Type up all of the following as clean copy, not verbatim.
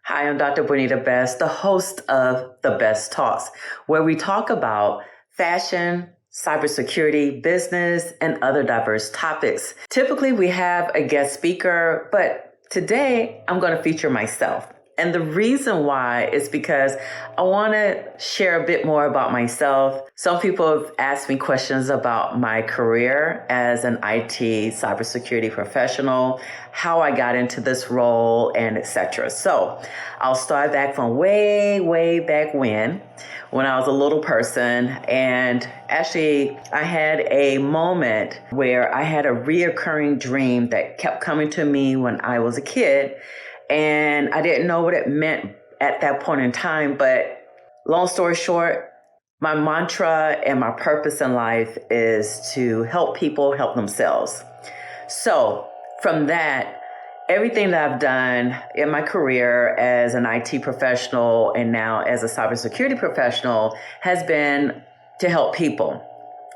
Hi, I'm Dr. Bonita Best, the host of The Best Talks, where we talk about fashion, cybersecurity, business, and other diverse topics. Typically, we have a guest speaker, but today I'm going to feature myself. And the reason why is because I want to share a bit more about myself. Some people have asked me questions about my career as an IT cybersecurity professional, how I got into this role, and etc. So I'll start back from way back when I was a little person. And actually, I had a moment where I had a reoccurring dream that kept coming to me when I was a kid. And I didn't know what it meant at that point in time. But long story short, my mantra and my purpose in life is to help people help themselves. So from that, everything that I've done in my career as an IT professional and now as a cybersecurity professional has been to help people.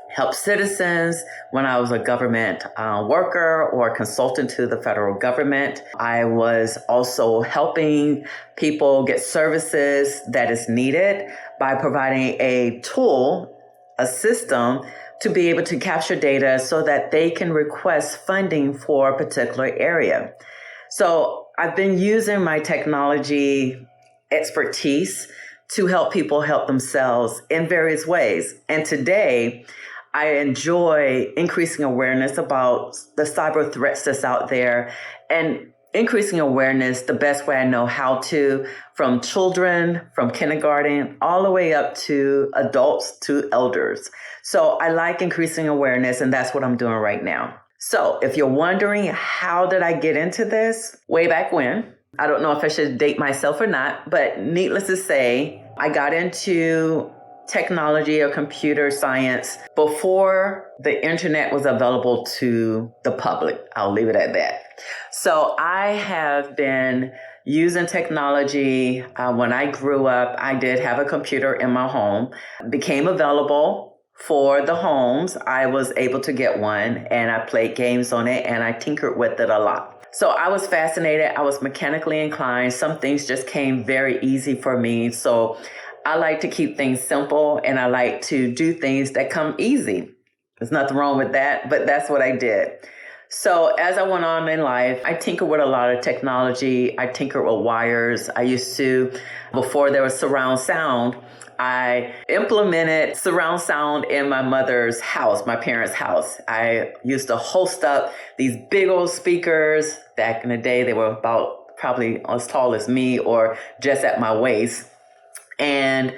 Help citizens when I was a government worker or consultant to the federal government. I was also helping people get services that is needed by providing a tool, a system to be able to capture data so that they can request funding for a particular area. So I've been using my technology expertise to help people help themselves in various ways. And today, I enjoy increasing awareness about the cyber threats that's out there and increasing awareness the best way I know how to, from children, from kindergarten, all the way up to adults, to elders. So I like increasing awareness, and that's what I'm doing right now. So if you're wondering, how did I get into this? Way back when, I don't know if I should date myself or not, but needless to say, I got into technology or computer science before the internet was available to the public. I'll leave it at that. So I have been using technology. When I grew up, I did have a computer in my home. It became available for the homes. I was able to get one and I played games on it and I tinkered with it a lot. So I was fascinated. I was mechanically inclined. Some things just came very easy for me. So I like to keep things simple and I like to do things that come easy. There's nothing wrong with that, but that's what I did. So as I went on in life, I tinkered with a lot of technology. I tinkered with wires. I used to, before there was surround sound, I implemented surround sound in my mother's house, my parents' house. I used to host up these big old speakers. Back in the day, they were about probably as tall as me or just at my waist. And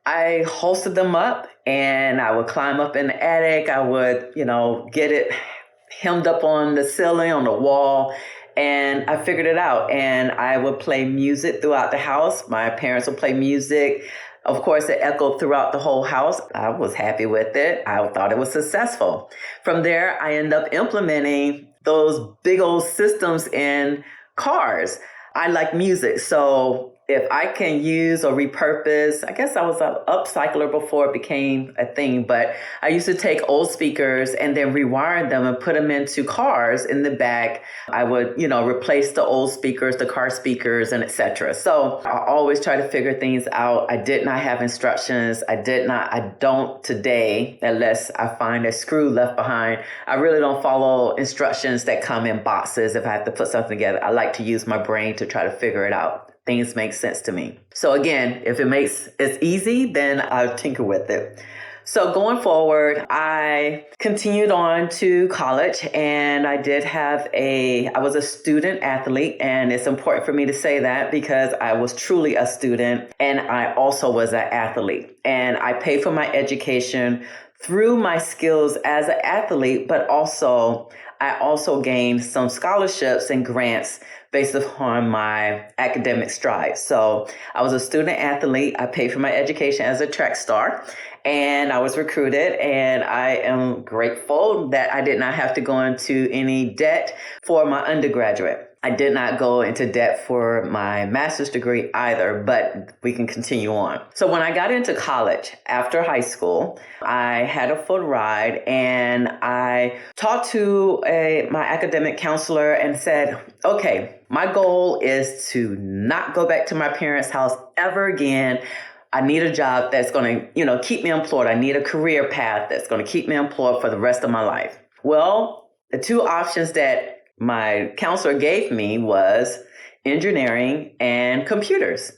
I hosted them up and I would climb up in the attic. I would, get it hemmed up on the ceiling, on the wall. And I figured it out. And I would play music throughout the house. My parents would play music. Of course, it echoed throughout the whole house. I was happy with it. I thought it was successful. From there, I ended up implementing those big old systems in cars. I like music. So if I can use or repurpose, I guess I was an upcycler before it became a thing, but I used to take old speakers and then rewire them and put them into cars in the back. I would, replace the old speakers, the car speakers, and etc. So I always try to figure things out. I did not have instructions. I don't today, unless I find a screw left behind. I really don't follow instructions that come in boxes if I have to put something together. I like to use my brain to try to figure it out. Things make sense to me. So again, if it's easy, then I'll tinker with it. So going forward, I continued on to college and I was a student athlete, and it's important for me to say that because I was truly a student and I also was an athlete, and I paid for my education through my skills as an athlete, but I also gained some scholarships and grants based upon my academic strides. So I was a student athlete. I paid for my education as a track star, and I was recruited, and I am grateful that I did not have to go into any debt for my undergraduate. I did not go into debt for my master's degree either, but we can continue on. So when I got into college after high school, I had a full ride and I talked to my academic counselor and said, okay, my goal is to not go back to my parents' house ever again. I need a job that's going to, keep me employed. I need a career path that's going to keep me employed for the rest of my life. Well, the two options that my counselor gave me was engineering and computers.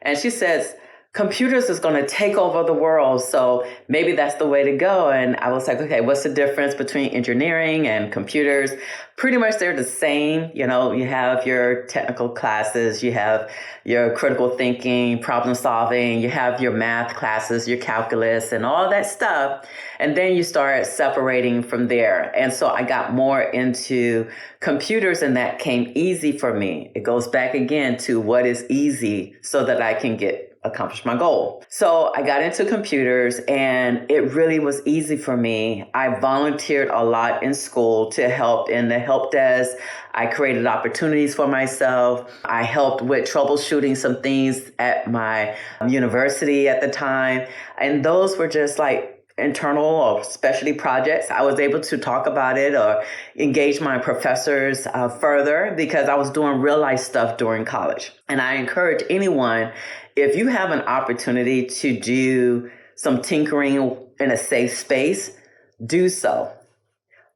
And she says, computers is going to take over the world, so maybe that's the way to go. And I was like, okay, what's the difference between engineering and computers? Pretty much they're the same. You have your technical classes, you have your critical thinking, problem solving, you have your math classes, your calculus and all that stuff. And then you start separating from there. And so I got more into computers and that came easy for me. It goes back again to what is easy so that I can accomplish my goal. So I got into computers and it really was easy for me. I volunteered a lot in school to help in the help desk. I created opportunities for myself. I helped with troubleshooting some things at my university at the time. And those were just like internal or specialty projects. I was able to talk about it or engage my professors further because I was doing real life stuff during college. And I encourage anyone, if you have an opportunity to do some tinkering in a safe space, do so.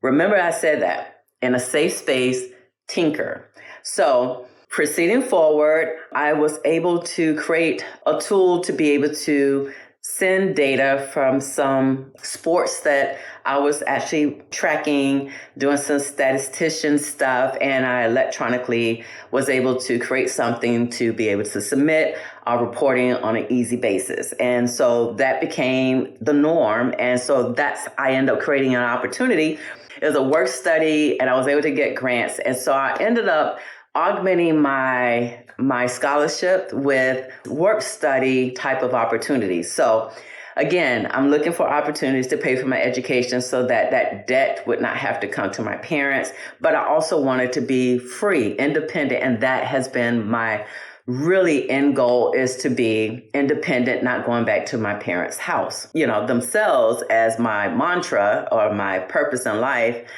Remember I said that, in a safe space, tinker. So proceeding forward, I was able to create a tool to be able to send data from some sports that I was actually tracking, doing some statistician stuff, and I electronically was able to create something to be able to submit our reporting on an easy basis. And so that became the norm. And so I ended up creating an opportunity. It was a work study and I was able to get grants. And so I ended up augmenting my scholarship with work study type of opportunities. So again, I'm looking for opportunities to pay for my education so that debt would not have to come to my parents. But I also wanted to be free, independent. And that has been my really end goal, is to be independent, not going back to my parents' house. Themselves as my mantra or my purpose in life.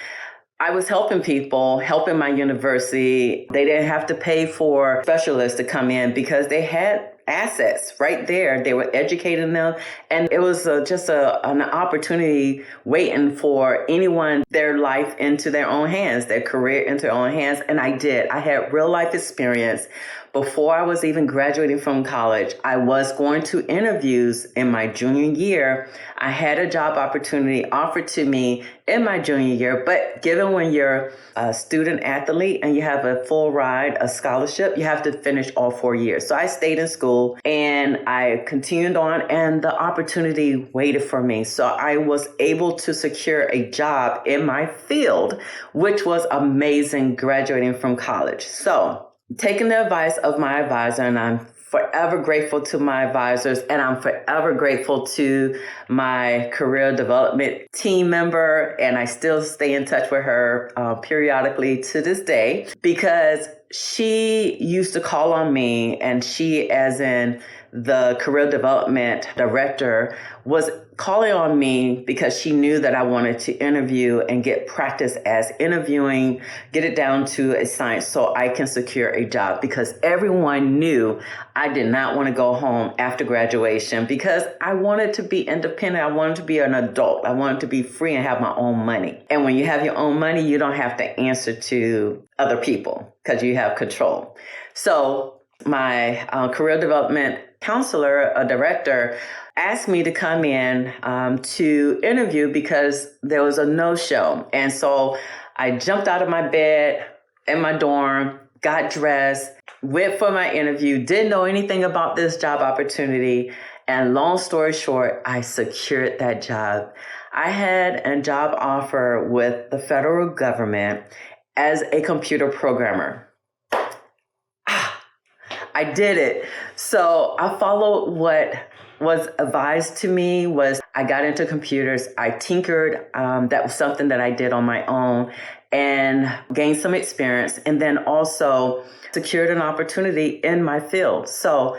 I was helping people, helping my university. They didn't have to pay for specialists to come in because they had assets right there. They were educating them. And it was just an opportunity waiting for anyone, their life into their own hands, their career into their own hands. And I did. I had real life experience. Before I was even graduating from college, I was going to interviews in my junior year. I had a job opportunity offered to me in my junior year, but given when you're a student athlete and you have a full ride, a scholarship, you have to finish all 4 years. So I stayed in school and I continued on and the opportunity waited for me. So I was able to secure a job in my field, which was amazing graduating from college. So taking the advice of my advisor, and I'm forever grateful to my advisors, and I'm forever grateful to my career development team member, and I still stay in touch with her periodically to this day, because she used to call on me, and she, as in the career development director, was calling on me because she knew that I wanted to interview and get practice as interviewing, get it down to a science so I can secure a job, because everyone knew I did not want to go home after graduation because I wanted to be independent. I wanted to be an adult. I wanted to be free and have my own money. And when you have your own money, you don't have to answer to other people because you have control. So my career development counselor, a director, asked me to come in to interview because there was a no-show. And so I jumped out of my bed in my dorm, got dressed, went for my interview, didn't know anything about this job opportunity. And long story short, I secured that job. I had a job offer with the federal government as a computer programmer. I did it. So I followed what was advised to me. Was I got into computers. I tinkered. That was something that I did on my own and gained some experience, and then also secured an opportunity in my field. So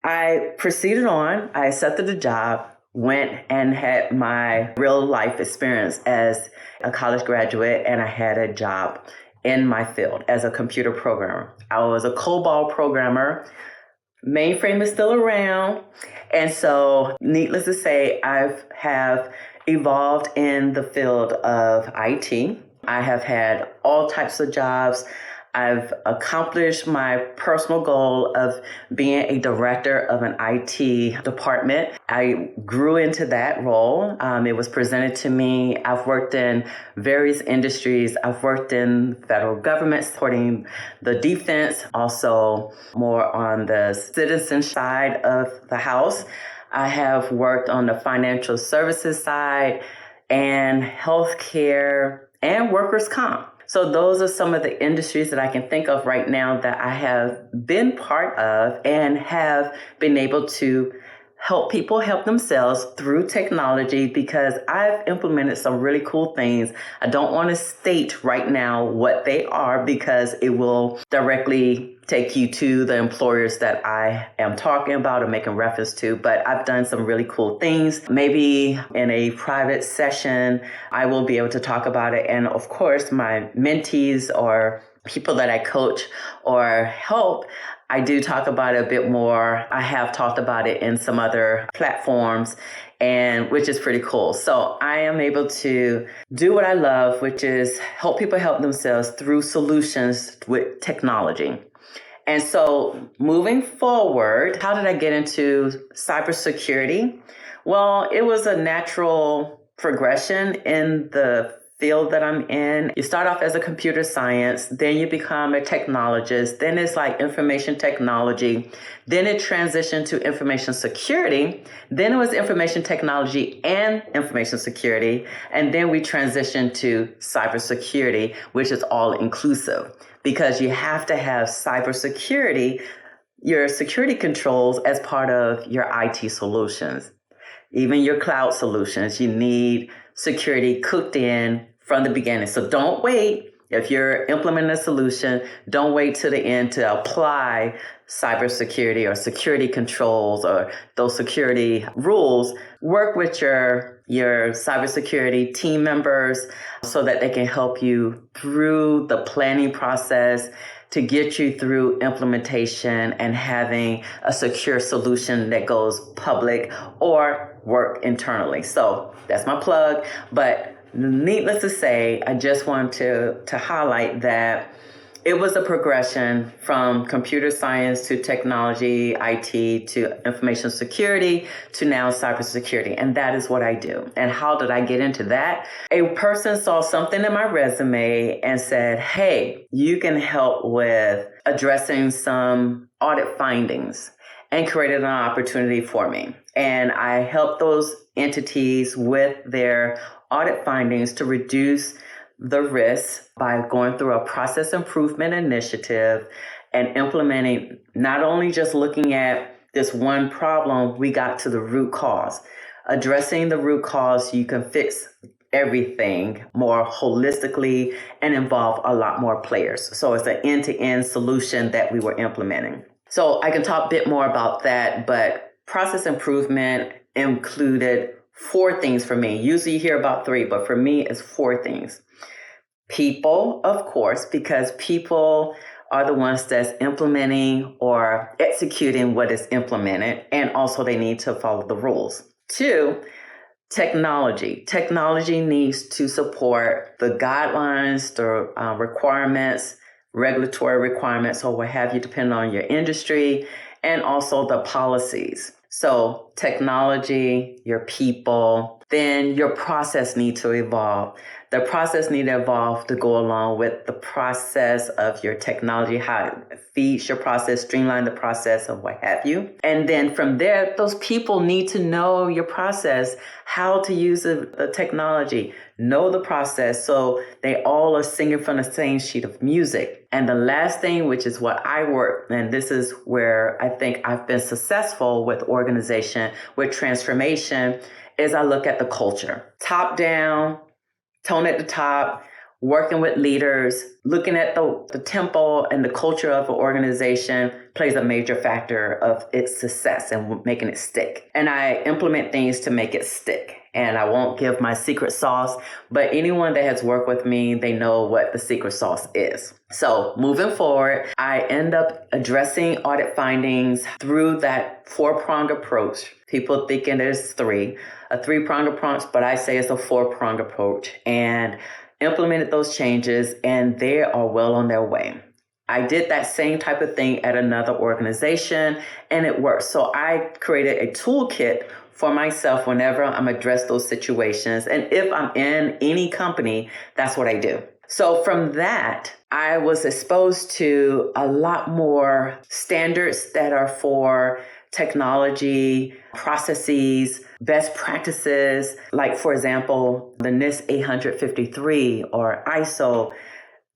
I proceeded on. I accepted the job, went and had my real life experience as a college graduate, and I had a job in my field as a computer programmer. I was a COBOL programmer. Mainframe is still around. And so, needless to say, I have evolved in the field of IT. I have had all types of jobs. I've accomplished my personal goal of being a director of an IT department. I grew into that role. It was presented to me. I've worked in various industries. I've worked in federal government supporting the defense, also more on the citizen side of the house. I have worked on the financial services side and healthcare and workers' comp. So those are some of the industries that I can think of right now that I have been part of and have been able to help people help themselves through technology, because I've implemented some really cool things. I don't want to state right now what they are because it will directly take you to the employers that I am talking about or making reference to, but I've done some really cool things. Maybe in a private session, I will be able to talk about it. And of course, my mentees or people that I coach or help, I do talk about it a bit more. I have talked about it in some other platforms, and which is pretty cool. So I am able to do what I love, which is help people help themselves through solutions with technology. And so moving forward, how did I get into cybersecurity? Well, it was a natural progression in the field that I'm in. You start off as a computer science, then you become a technologist, then it's like information technology, then it transitioned to information security, then it was information technology and information security, and then we transitioned to cybersecurity, which is all inclusive, because you have to have cybersecurity, your security controls as part of your IT solutions. Even your cloud solutions, you need security cooked in from the beginning. So don't wait. If you're implementing a solution, don't wait to the end to apply cybersecurity or security controls or those security rules. Work with your cybersecurity team members so that they can help you through the planning process to get you through implementation and having a secure solution that goes public or work internally. So that's my plug. But needless to say, I just want to highlight that it was a progression from computer science to technology, IT, to information security, to now cybersecurity. And that is what I do. And how did I get into that? A person saw something in my resume and said, hey, you can help with addressing some audit findings, and created an opportunity for me. And I helped those entities with their audit findings to reduce the risk by going through a process improvement initiative and implementing, not only just looking at this one problem, we got to the root cause. Addressing the root cause, you can fix everything more holistically and involve a lot more players. So it's an end-to-end solution that we were implementing. So I can talk a bit more about that, but process improvement included 4 things for me. Usually you hear about 3, but for me it's 4 things. People, of course, because people are the ones that's implementing or executing what is implemented, and also they need to follow the rules. 2, technology. Technology needs to support the guidelines, the requirements, regulatory requirements, or what have you, depending on your industry, and also the policies. So technology, your people, then your process need to evolve. The process need to evolve to go along with the process of your technology, how it feeds your process, streamline the process, or what have you. And then from there, those people need to know your process, how to use the technology, know the process so they all are singing from the same sheet of music. And the last thing, which is what I work, and this is where I think I've been successful with organization, with transformation, is I look at the culture. Top down, tone at the top, working with leaders, looking at the tempo and the culture of an organization plays a major factor of its success and making it stick. And I implement things to make it stick. And I won't give my secret sauce, but anyone that has worked with me, they know what the secret sauce is. So moving forward, I end up addressing audit findings through that 4-pronged approach. People thinking there's a 3-pronged approach, but I say it's a 4-pronged approach, and implemented those changes, and they are well on their way. I did that same type of thing at another organization, and it worked. So I created a toolkit for myself whenever I'm addressed those situations. And if I'm in any company, that's what I do. So from that, I was exposed to a lot more standards that are for technology, processes, best practices, like, for example, the NIST 853 or ISO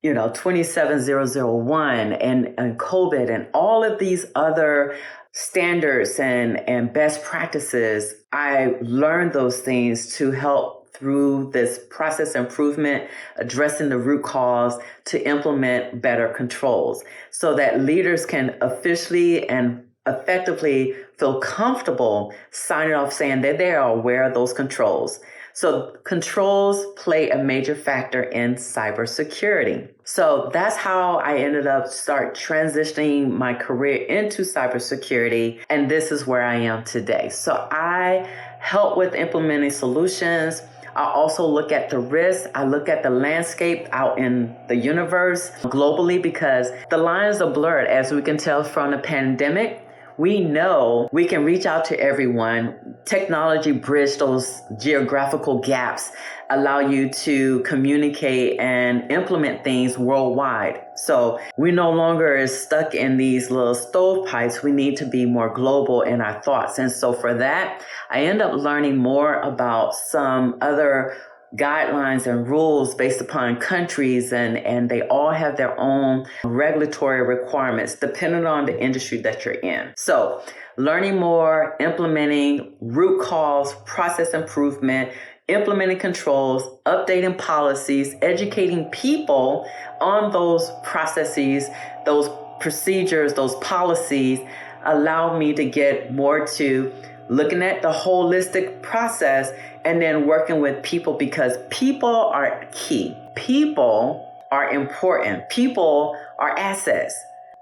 27001 and COVID and all of these other standards and best practices. I learned those things to help through this process improvement, addressing the root cause to implement better controls so that leaders can officially and effectively feel comfortable signing off saying that they are aware of those controls. So controls play a major factor in cybersecurity. So that's how I ended up transitioning my career into cybersecurity. And this is where I am today. So I help with implementing solutions. I also look at the risks. I look at the landscape out in the universe globally because the lines are blurred, as we can tell from the pandemic. We know we can reach out to everyone. Technology bridge those geographical gaps, allow you to communicate and implement things worldwide. So we no longer is stuck in these little stovepipes. We need to be more global in our thoughts. And so for that, I end up learning more about some other guidelines and rules based upon countries, and they all have their own regulatory requirements depending on the industry that you're in. So learning more, implementing root cause, process improvement, implementing controls, updating policies, educating people on those processes, those procedures, those policies allow me to get more to looking at the holistic process and then working with people because people are key. People are important. People are assets.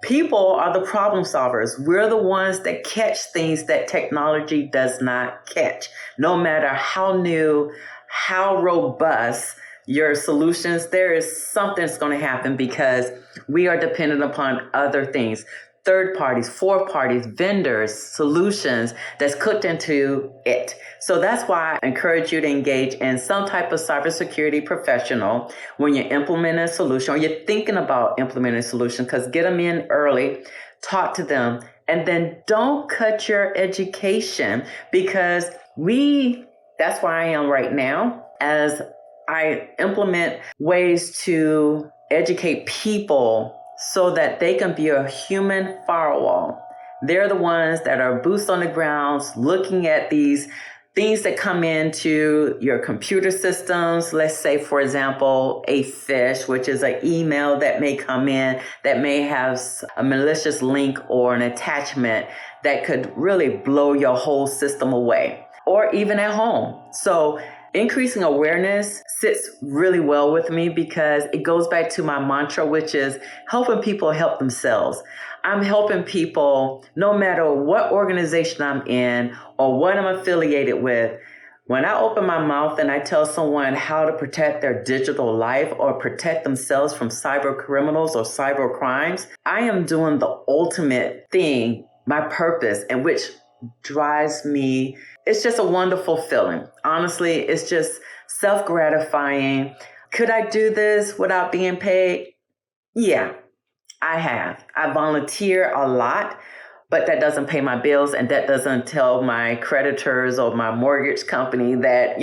People are the problem solvers. We're the ones that catch things that technology does not catch. No matter how new, how robust your solutions, there is something that's going to happen because we are dependent upon other things. Third parties, fourth parties, vendors, solutions that's cooked into it. So that's why I encourage you to engage in some type of cybersecurity professional when you're implementing a solution or you're thinking about implementing a solution, because get them in early, talk to them, and then don't cut your education because that's where I am right now as I implement ways to educate people so that they can be a human firewall. They're the ones that are boots on the ground, looking at these things that come into your computer systems. Let's say, for example, a phish, which is an email that may come in that may have a malicious link or an attachment that could really blow your whole system away, or even at home. So increasing awareness sits really well with me because it goes back to my mantra, which is helping people help themselves. I'm helping people no matter what organization I'm in or what I'm affiliated with. When I open my mouth and I tell someone how to protect their digital life or protect themselves from cyber criminals or cyber crimes, I am doing the ultimate thing, my purpose, and which drives me. It's just a wonderful feeling. Honestly, it's just self-gratifying. Could I do this without being paid? Yeah, I have. I volunteer a lot, but that doesn't pay my bills and that doesn't tell my creditors or my mortgage company that,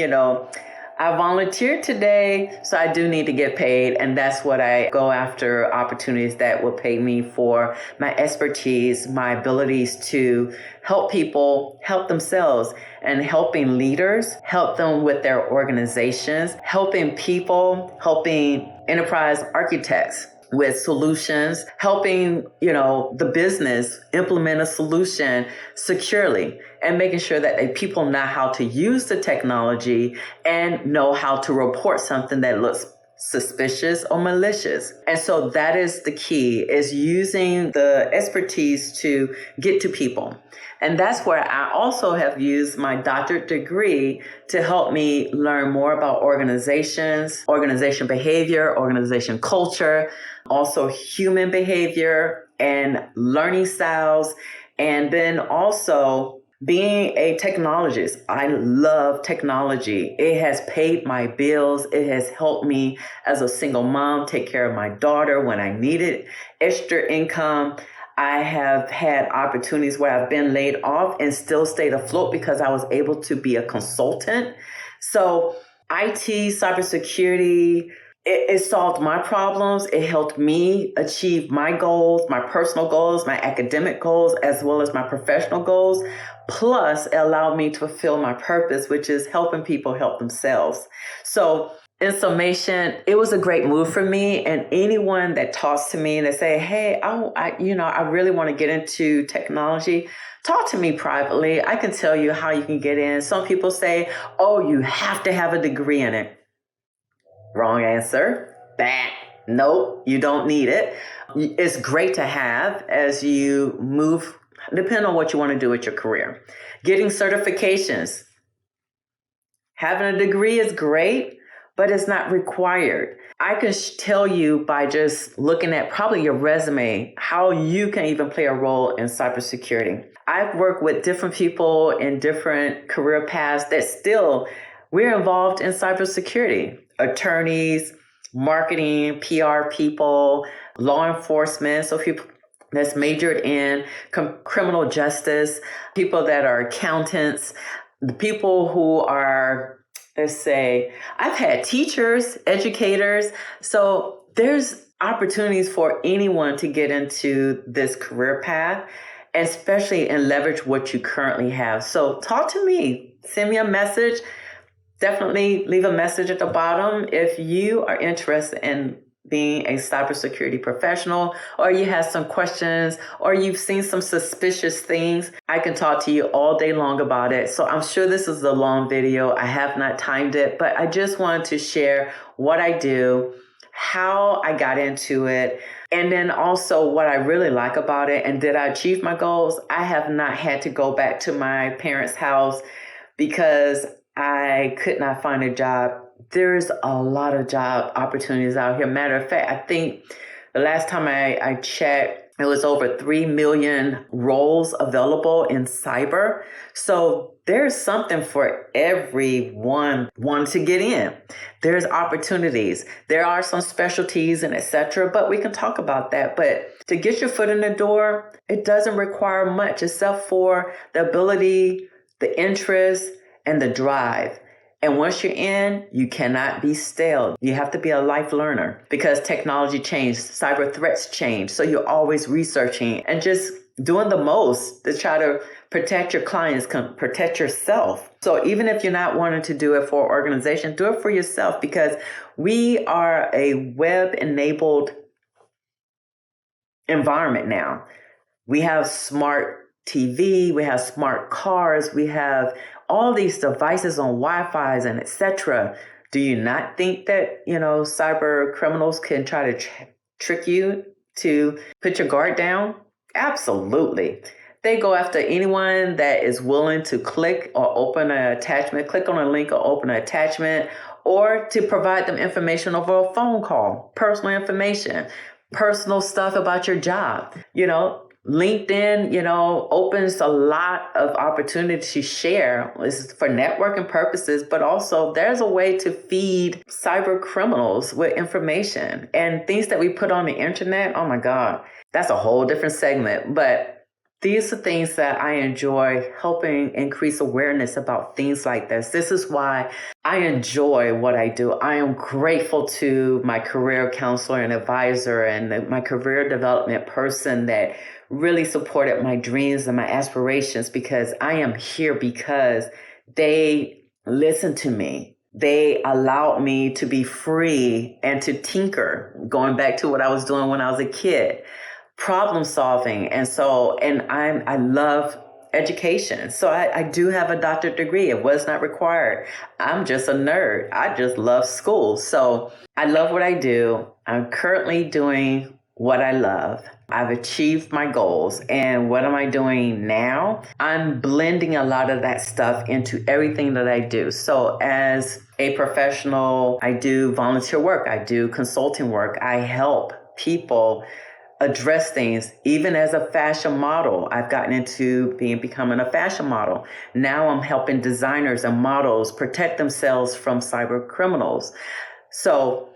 I volunteered today, so I do need to get paid. And that's what I go after, opportunities that will pay me for my expertise, my abilities to help people help themselves, and helping leaders, help them with their organizations, helping people, helping enterprise architects with solutions, helping, the business implement a solution securely, and making sure that people know how to use the technology and know how to report something that looks suspicious or malicious. And so that is the key, is using the expertise to get to people. And that's where I also have used my doctorate degree to help me learn more about organizations, organization behavior, organization culture, also human behavior and learning styles. And then also being a technologist. I love technology. It has paid my bills. It has helped me as a single mom take care of my daughter when I needed extra income. I have had opportunities where I've been laid off and still stayed afloat because I was able to be a consultant. So IT, cybersecurity, it solved my problems. It helped me achieve my goals, my personal goals, my academic goals, as well as my professional goals. Plus, it allowed me to fulfill my purpose, which is helping people help themselves. So in summation, it was a great move for me. And anyone that talks to me and they say, hey, I really want to get into technology, talk to me privately. I can tell you how you can get in. Some people say, oh, you have to have a degree in it. Wrong answer. Nope, you don't need it. It's great to have as you move, depending on what you want to do with your career. Getting certifications. Having a degree is great, but it's not required. I can tell you by just looking at probably your resume how you can even play a role in cybersecurity. I've worked with different people in different career paths that still, we're involved in cybersecurity. Attorneys, marketing, PR people, law enforcement, so people that's majored in criminal justice, people that are accountants, the people who are, let's say, I've had teachers, educators. So there's opportunities for anyone to get into this career path, especially and leverage what you currently have. So talk to me, send me a message. Definitely leave a message at the bottom if you are interested in being a cybersecurity professional, or you have some questions, or you've seen some suspicious things. I can talk to you all day long about it. So I'm sure this is a long video. I have not timed it, but I just wanted to share what I do, how I got into it, and then also what I really like about it. And did I achieve my goals? I have not had to go back to my parents' house because I could not find a job. There's a lot of job opportunities out here. Matter of fact, I think the last time I checked, it was over 3 million roles available in cyber. So there's something for everyone wanting to get in. There's opportunities. There are some specialties and etc., but we can talk about that. But to get your foot in the door, it doesn't require much except for the ability, the interest, and the drive. And once you're in, you cannot be stale. You have to be a life learner because technology changed, cyber threats change. So you're always researching and just doing the most to try to protect your clients, protect yourself. So even if you're not wanting to do it for an organization, do it for yourself, because we are a web-enabled environment now. We have smart TV, we have smart cars, we have all these devices on Wi-Fi's and etc. Do you not think that, cyber criminals can try to trick you to put your guard down? Absolutely. They go after anyone that is willing to click or open an attachment, click on a link or open an attachment, or to provide them information over a phone call, personal information, personal stuff about your job. LinkedIn, opens a lot of opportunities to share. This is for networking purposes, but also there's a way to feed cyber criminals with information and things that we put on the internet. Oh my God, that's a whole different segment. But These are things that I enjoy, helping increase awareness about things like this. This is why I enjoy what I do. I am grateful to my career counselor and advisor and my career development person that really supported my dreams and my aspirations, because I am here because they listened to me. They allowed me to be free and to tinker, going back to what I was doing when I was a kid, problem solving. I love education. So I do have a doctorate degree. It was not required. I'm just a nerd. I just love school. So I love what I do. I'm currently doing what I love. I've achieved my goals. And what am I doing now? I'm blending a lot of that stuff into everything that I do. So as a professional, I do volunteer work. I do consulting work. I help people address things. Even as a fashion model, I've gotten into becoming a fashion model. Now I'm helping designers and models protect themselves from cyber criminals. So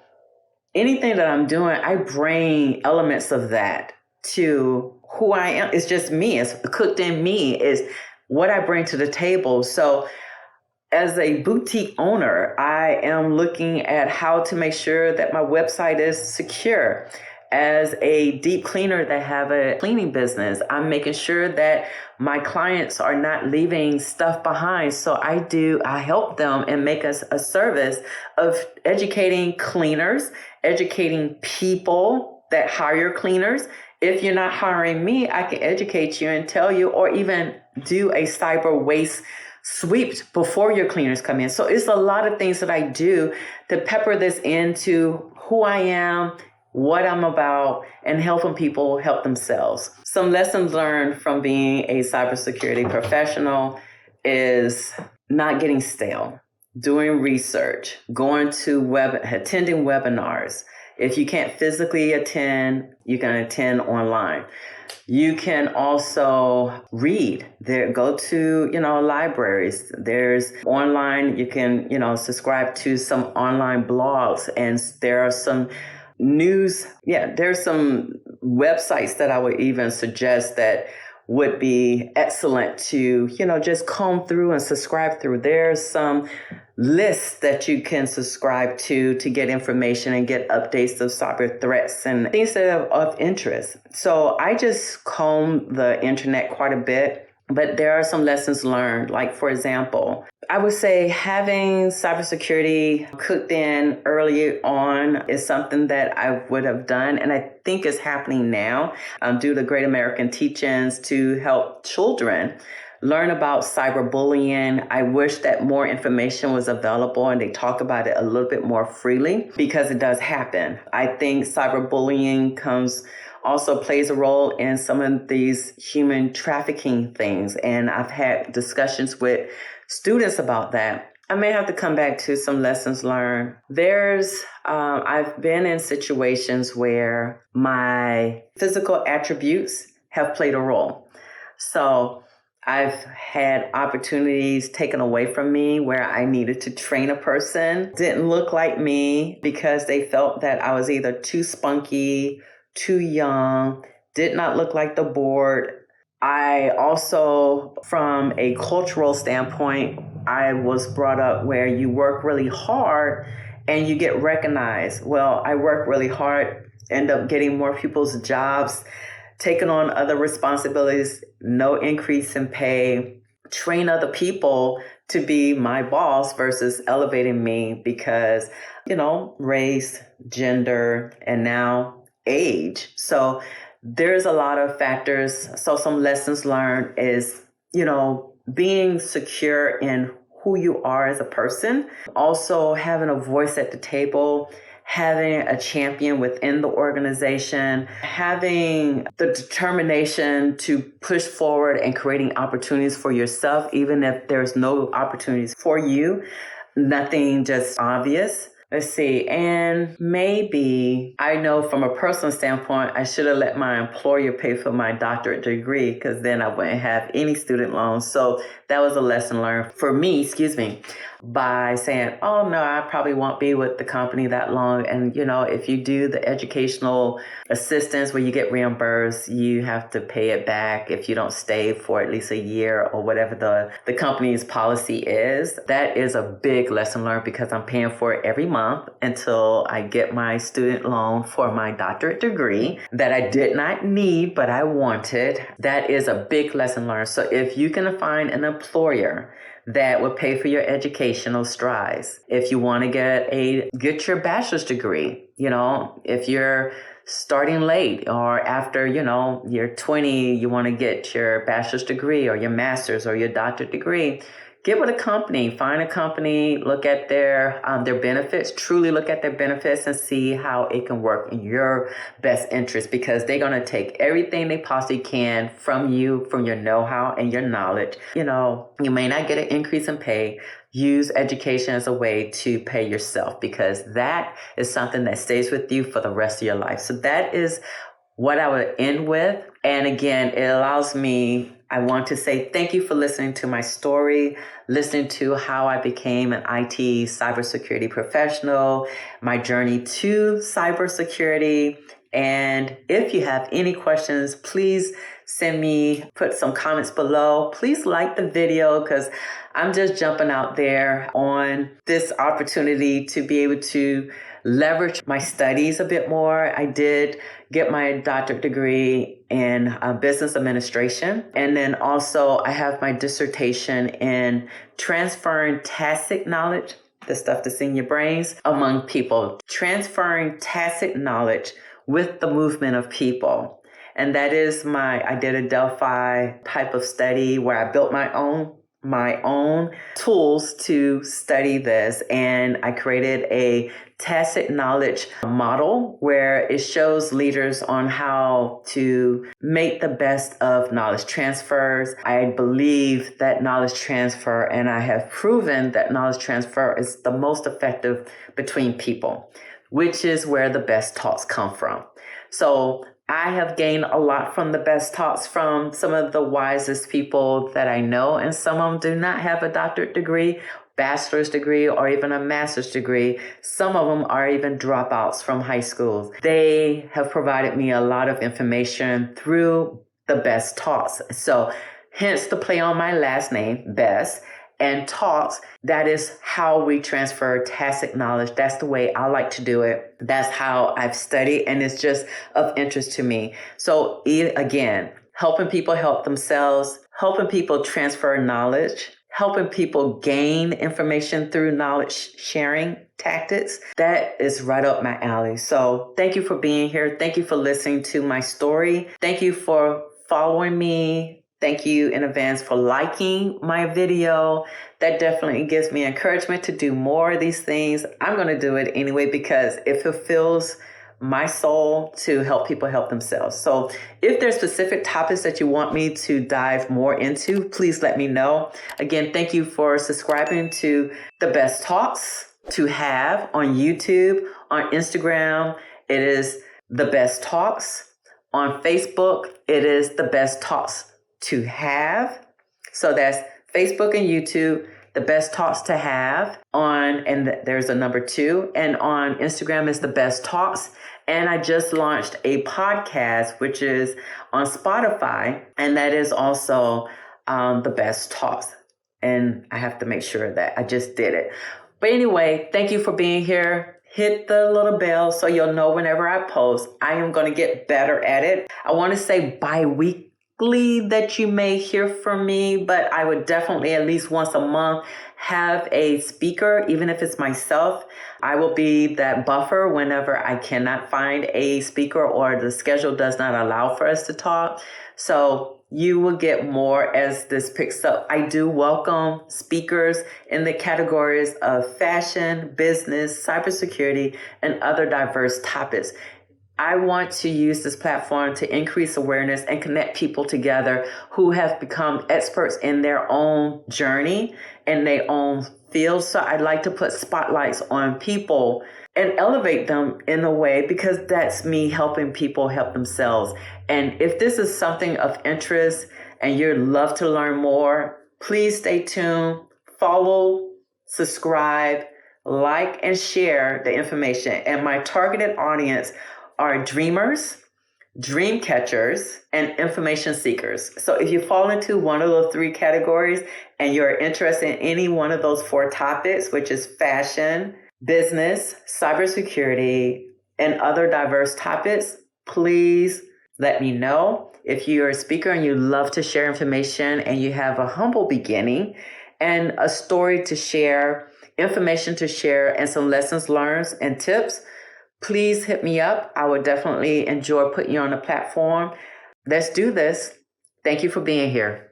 anything that I'm doing, I bring elements of that to who I am. It's just me. It's cooked in me. Is what I bring to the table. So as a boutique owner, I am looking at how to make sure that my website is secure. As a deep cleaner that have a cleaning business, I'm making sure that my clients are not leaving stuff behind. So I help them and make us a service of educating cleaners, educating people that hire cleaners. If you're not hiring me, I can educate you and tell you, or even do a cyber waste sweep before your cleaners come in. So it's a lot of things that I do to pepper this into who I am, what I'm about, and helping people help themselves. Some lessons learned from being a cybersecurity professional is not getting stale, doing research, attending webinars. If you can't physically attend, you can attend online. You can also read. Go to, libraries. There's online, you can, subscribe to some online blogs, and there are some news. Yeah, there's some websites that I would even suggest that would be excellent to, just comb through and subscribe through. There's some lists that you can subscribe to get information and get updates of cyber threats and things that are of interest. So I just comb the internet quite a bit. But there are some lessons learned. Like, for example, I would say having cybersecurity cooked in early on is something that I would have done. And I think is happening now due to Great American Teach-Ins to help children learn about cyberbullying. I wish that more information was available and they talk about it a little bit more freely, because it does happen. I think cyberbullying also plays a role in some of these human trafficking things. And I've had discussions with students about that. I may have to come back to some lessons learned. I've been in situations where my physical attributes have played a role. So I've had opportunities taken away from me where I needed to train a person. Didn't look like me because they felt that I was either too spunky, too young, did not look like the board. I also, from a cultural standpoint, I was brought up where you work really hard and you get recognized. Well, I work really hard, end up getting more people's jobs, taking on other responsibilities, no increase in pay, train other people to be my boss versus elevating me because, race, gender, and now age. So there's a lot of factors. So some lessons learned is, being secure in who you are as a person, also having a voice at the table, having a champion within the organization, having the determination to push forward and creating opportunities for yourself, even if there's no opportunities for you, nothing just obvious. Let's see. And maybe I know from a personal standpoint, I should have let my employer pay for my doctorate degree because then I wouldn't have any student loans. So that was a lesson learned for me, by saying, oh no, I probably won't be with the company that long. And, if you do the educational assistance where you get reimbursed, you have to pay it back if you don't stay for at least a year or whatever the company's policy is. That is a big lesson learned because I'm paying for it every month until I get my student loan for my doctorate degree that I did not need, but I wanted. That is a big lesson learned. So if you can find an employer that will pay for your educational strides, if you want to get your bachelor's degree, if you're starting late or after, you're 20, you want to get your bachelor's degree or your master's or your doctorate degree, get with a company, find a company, look at their benefits, truly look at their benefits and see how it can work in your best interest, because they're going to take everything they possibly can from you, from your know-how and your knowledge. You may not get an increase in pay. Use education as a way to pay yourself, because that is something that stays with you for the rest of your life. So that is what I would end with. And again, it allows me, I want to say thank you for listening to my story, listening to how I became an IT cybersecurity professional, my journey to cybersecurity. And if you have any questions, please put some comments below. Please like the video, because I'm just jumping out there on this opportunity to be able to leverage my studies a bit more. I did get my doctorate degree in business administration. And then also I have my dissertation in transferring tacit knowledge, the stuff that's in your brains, among people. Transferring tacit knowledge with the movement of people. And that is I did a Delphi type of study where I built my own tools to study this. And I created a tacit knowledge model where it shows leaders on how to make the best of knowledge transfers. I believe that knowledge transfer, and I have proven that knowledge transfer is the most effective between people, which is where the best talks come from. So I have gained a lot from the best talks from some of the wisest people that I know, and some of them do not have a doctorate degree, bachelor's degree, or even a master's degree. Some of them are even dropouts from high schools. They have provided me a lot of information through the best talks. So hence the play on my last name, Best. And talks, that is how we transfer tacit knowledge. That's the way I like to do it. That's how I've studied, and it's just of interest to me. So again, helping people help themselves, helping people transfer knowledge, helping people gain information through knowledge sharing tactics. That is right up my alley. So thank you for being here. Thank you for listening to my story. Thank you for following me. Thank you in advance for liking my video. That definitely gives me encouragement to do more of these things. I'm going to do it anyway because it fulfills my soul to help people help themselves. So if there's specific topics that you want me to dive more into, please let me know. Again, thank you for subscribing to The Best Talks to Have on YouTube. On Instagram, it is The Best Talks. On Facebook, it is The Best Talks to Have. So that's Facebook and YouTube, The Best Talks to Have there's a number 2. And on Instagram is The Best Talks. And I just launched a podcast, which is on Spotify. And that is also The Best Talks. And I have to make sure that I just did it. But anyway, thank you for being here. Hit the little bell so you'll know whenever I post. I am going to get better at it. I want to say bi-weekly that you may hear from me, but I would definitely at least once a month have a speaker, even if it's myself. I will be that buffer whenever I cannot find a speaker or the schedule does not allow for us to talk. So you will get more as this picks up. I do welcome speakers in the categories of fashion, business, cybersecurity, and other diverse topics. I want to use this platform to increase awareness and connect people together who have become experts in their own journey and their own field. So I'd like to put spotlights on people and elevate them in a way, because that's me helping people help themselves. And if this is something of interest and you'd love to learn more, please stay tuned, follow, subscribe, like, and share the information. And my targeted audience are dreamers, dream catchers, and information seekers. So if you fall into one of those three categories and you're interested in any one of those four topics, which is fashion, business, cybersecurity, and other diverse topics, please let me know. If you're a speaker and you love to share information and you have a humble beginning and a story to share, information to share, and some lessons learned and tips, please hit me up. I would definitely enjoy putting you on the platform. Let's do this. Thank you for being here.